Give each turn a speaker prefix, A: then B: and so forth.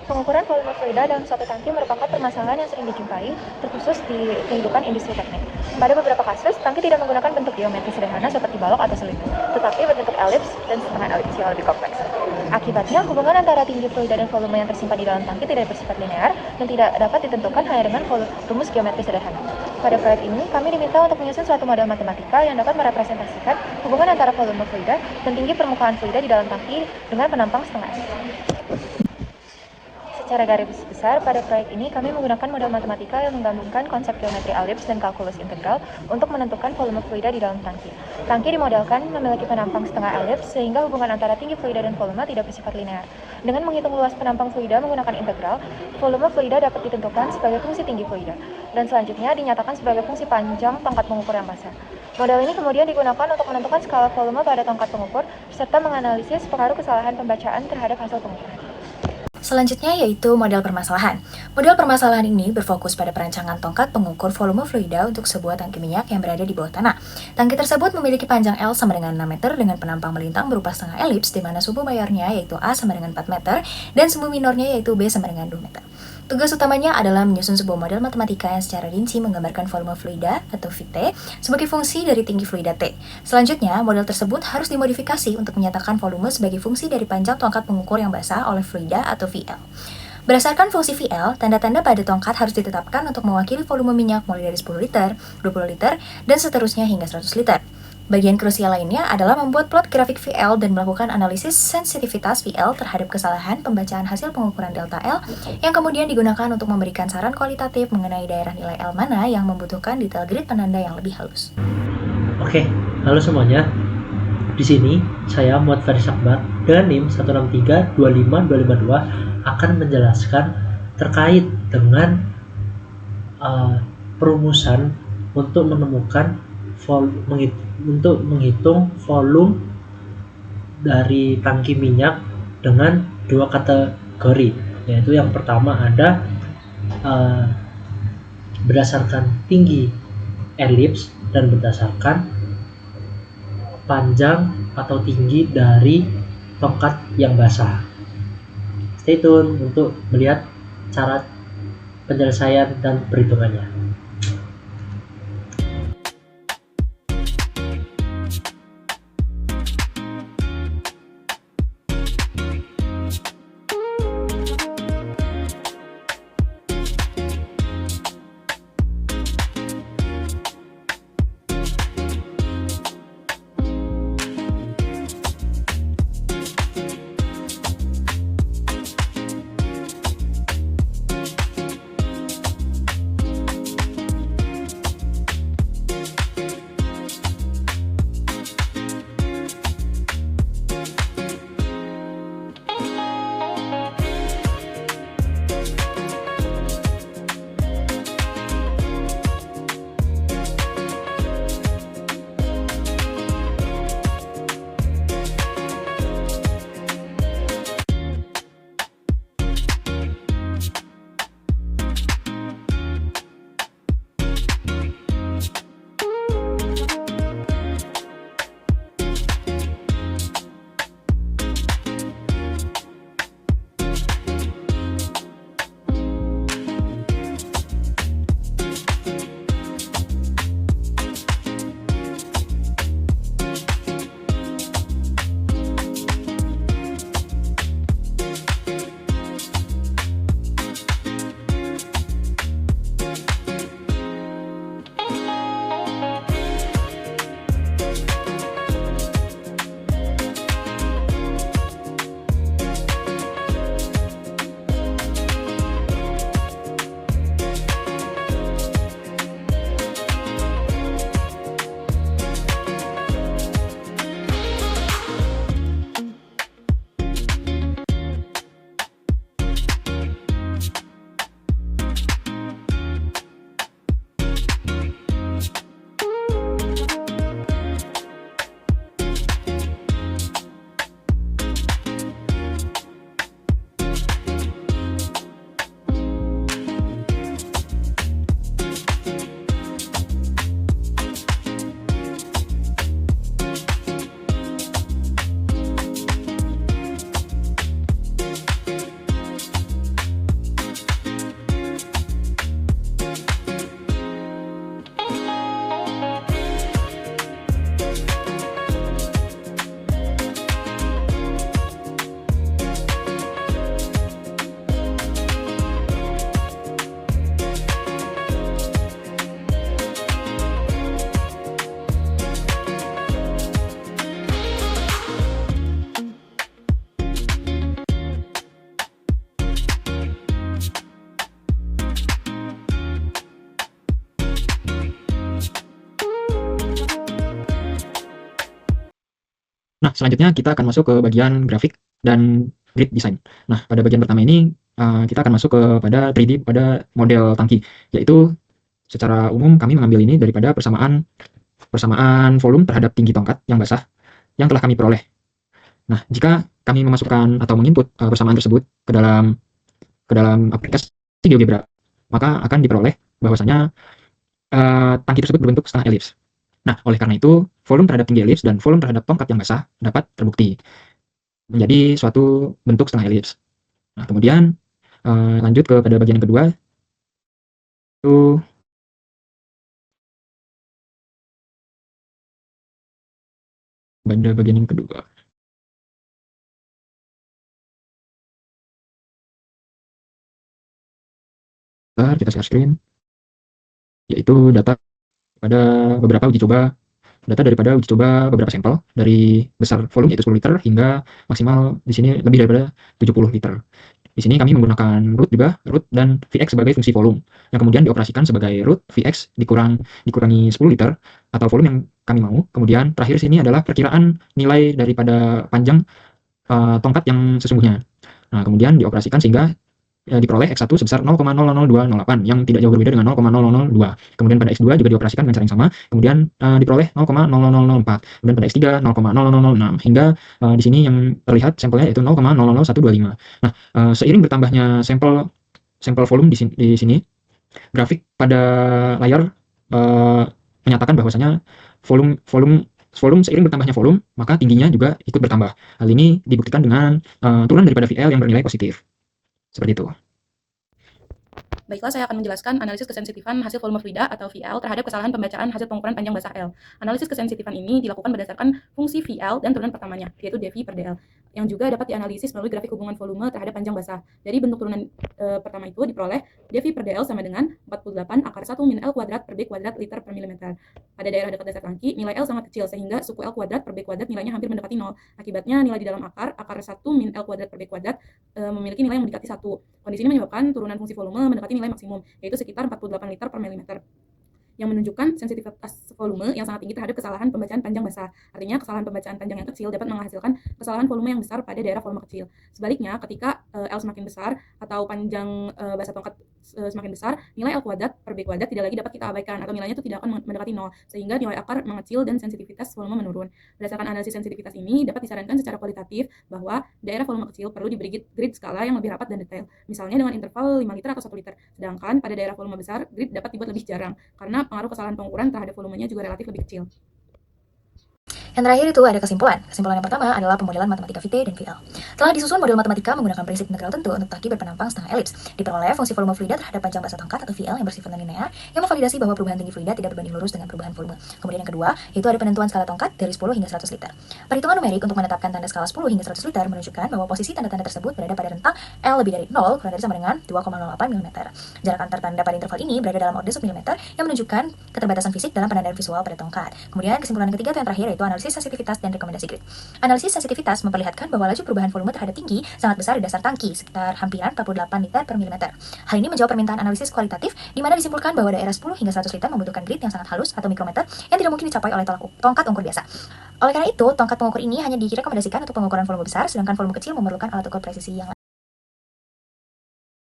A: Pengukuran volume fluida dalam suatu tangki merupakan permasalahan yang sering dijumpai, terkhusus di kehidupan industri teknik. Pada beberapa kasus, tangki tidak menggunakan bentuk geometri sederhana seperti balok atau silinder, tetapi berbentuk elips dan setengah elips yang lebih kompleks. Akibatnya, hubungan antara tinggi fluida dan volume yang tersimpan di dalam tangki tidak bersifat linear dan tidak dapat ditentukan hanya dengan rumus geometri sederhana. Pada proyek ini, kami diminta untuk menyusun suatu model matematika yang dapat merepresentasikan hubungan antara volume fluida dan tinggi permukaan fluida di dalam tangki dengan penampang setengah elips. Secara garis besar, pada proyek ini kami menggunakan model matematika yang menggabungkan konsep geometri elips dan kalkulus integral untuk menentukan volume fluida di dalam tangki. Tangki dimodelkan memiliki penampang setengah elips sehingga hubungan antara tinggi fluida dan volume tidak bersifat linear. Dengan menghitung luas penampang fluida menggunakan integral, volume fluida dapat ditentukan sebagai fungsi tinggi fluida, dan selanjutnya dinyatakan sebagai fungsi panjang tongkat pengukur yang basah. Model ini kemudian digunakan untuk menentukan skala volume pada tongkat pengukur, serta menganalisis pengaruh kesalahan pembacaan terhadap hasil pengukuran.
B: Selanjutnya yaitu model permasalahan. Model permasalahan ini berfokus pada perancangan tongkat pengukur volume fluida untuk sebuah tangki minyak yang berada di bawah tanah. Tangki tersebut memiliki panjang L sama dengan 6 meter dengan penampang melintang berupa setengah elips, di mana sumbu mayornya yaitu A sama dengan 4 meter dan sumbu minornya yaitu B sama dengan 2 meter. Tugas utamanya adalah menyusun sebuah model matematika yang secara rinci menggambarkan volume fluida atau Vt sebagai fungsi dari tinggi fluida T. Selanjutnya, model tersebut harus dimodifikasi untuk menyatakan volume sebagai fungsi dari panjang tongkat pengukur yang basah oleh fluida atau VL. Berdasarkan fungsi VL, tanda-tanda pada tongkat harus ditetapkan untuk mewakili volume minyak mulai dari 10 liter, 20 liter, dan seterusnya hingga 100 liter. Bagian krusial lainnya adalah membuat plot grafik VL dan melakukan analisis sensitivitas VL terhadap kesalahan pembacaan hasil pengukuran delta L yang kemudian digunakan untuk memberikan saran kualitatif mengenai daerah nilai L mana yang membutuhkan detail grid penanda yang lebih halus.
C: Oke, halo semuanya. Di sini saya Muhammad Faris Akbar dengan NIM 1632552 akan menjelaskan terkait dengan perumusan untuk menghitung volume dari tangki minyak dengan dua kategori, yaitu yang pertama ada berdasarkan tinggi elips dan berdasarkan panjang atau tinggi dari tongkat yang basah. Stay tune untuk melihat cara penyelesaian dan perhitungannya.
D: selanjutnya kita akan masuk ke bagian grafik dan grid design. Nah, pada bagian pertama ini kita akan masuk kepada 3D pada model tangki, yaitu secara umum kami mengambil ini daripada persamaan volume terhadap tinggi tongkat yang basah yang telah kami peroleh. Nah, jika kami memasukkan atau menginput persamaan tersebut ke dalam aplikasi GeoGebra, maka akan diperoleh bahwasanya tangki tersebut berbentuk setengah elips. Nah, oleh karena itu, volume terhadap tinggi elips dan volume terhadap tongkat yang basah dapat terbukti menjadi suatu bentuk setengah elips. Nah, kemudian lanjut pada bagian yang kedua, itu pada bagian yang kedua. Kita share screen, yaitu data pada beberapa uji coba, daripada uji coba beberapa sampel dari besar volume yaitu 10 liter hingga maksimal di sini lebih daripada 70 liter. Di sini kami menggunakan root dan Vx sebagai fungsi volume yang kemudian dioperasikan sebagai root Vx dikurangi 10 liter atau volume yang kami mau. Kemudian terakhir sini adalah perkiraan nilai daripada panjang tongkat yang sesungguhnya. Nah, kemudian dioperasikan sehingga diperoleh X1 sebesar 0,00208 yang tidak jauh berbeda dengan 0,0002. Kemudian pada X2 juga dioperasikan dengan cara yang sama, kemudian diperoleh 0,0004. Kemudian pada X3 0,0006 hingga di sini yang terlihat sampelnya yaitu 0,000125. Nah, seiring bertambahnya sampel volume di sini, grafik pada layar menyatakan bahwasanya volume seiring bertambahnya volume, maka tingginya juga ikut bertambah. Hal ini dibuktikan dengan turunan daripada VL yang bernilai positif. Seperti itu.
E: Baiklah, saya akan menjelaskan analisis kesensitifan hasil volume fluida atau VL terhadap kesalahan pembacaan hasil pengukuran panjang basah L. Analisis kesensitifan ini dilakukan berdasarkan fungsi VL dan turunan pertamanya, yaitu dV per dl, yang juga dapat dianalisis melalui grafik hubungan volume terhadap panjang basah. Dari bentuk turunan pertama itu diperoleh dV per dl sama dengan 48 akar 1 min L kuadrat per B kuadrat liter per milimeter. Pada daerah dekat dasar tangki, nilai L sangat kecil sehingga suku L kuadrat per B kuadrat nilainya hampir mendekati 0. Akibatnya nilai di dalam akar 1 min L kuadrat per B kuadrat memiliki nilai yang mendekati 1. Kondisi ini menyebabkan turunan fungsi volume mendekati nilai maksimum, yaitu sekitar 48 liter per milimeter, yang menunjukkan sensitivitas volume yang sangat tinggi terhadap kesalahan pembacaan panjang basah. Artinya, kesalahan pembacaan panjang yang kecil dapat menghasilkan kesalahan volume yang besar pada daerah volume kecil. Sebaliknya, ketika L semakin besar atau panjang basah tongkat semakin besar, nilai L kuadrat per B kuadrat tidak lagi dapat kita abaikan atau nilainya itu tidak akan mendekati 0, sehingga nilai akar mengecil dan sensitivitas volume menurun. Berdasarkan analisis sensitivitas ini, dapat disarankan secara kualitatif bahwa daerah volume kecil perlu diberi grid skala yang lebih rapat dan detail, misalnya dengan interval 5 liter atau 1 liter. Sedangkan pada daerah volume besar, grid dapat dibuat lebih jarang, karena pengaruh kesalahan pengukuran terhadap volumenya juga relatif lebih kecil.
B: Yang terakhir itu ada kesimpulan. Kesimpulan yang pertama adalah pemodelan matematika VT dan VL. Telah disusun model matematika menggunakan prinsip integral tentu untuk tangki berpenampang setengah elips. Diperoleh fungsi volume fluida terhadap panjang basah tongkat atau VL yang bersifat linear yang memvalidasi bahwa perubahan tinggi fluida tidak berbanding lurus dengan perubahan volume. Kemudian yang kedua, yaitu ada penentuan skala tongkat dari 10 hingga 100 liter. Perhitungan numerik untuk menetapkan tanda skala 10 hingga 100 liter menunjukkan bahwa posisi tanda-tanda tersebut berada pada rentang L lebih dari 0 kurang dari sama dengan 2,08 mm. Jarak antar tanda pada interval ini berada dalam order submilimeter yang menunjukkan keterbatasan fisik dalam penandaan visual pada tongkat. Kemudian kesimpulan yang ketiga atau yang terakhir yaitu analisis sensitivitas dan rekomendasi grid. Analisis sensitivitas memperlihatkan bahwa laju perubahan volume terhadap tinggi sangat besar di dasar tangki, sekitar hampiran 48 liter per milimeter. Hal ini menjawab permintaan analisis kualitatif, di mana disimpulkan bahwa daerah 10 hingga 100 liter membutuhkan grid yang sangat halus atau mikrometer yang tidak mungkin dicapai oleh tongkat ukur biasa. Oleh karena itu, tongkat pengukur ini hanya direkomendasikan untuk pengukuran volume besar, sedangkan volume kecil memerlukan alat ukur presisi yang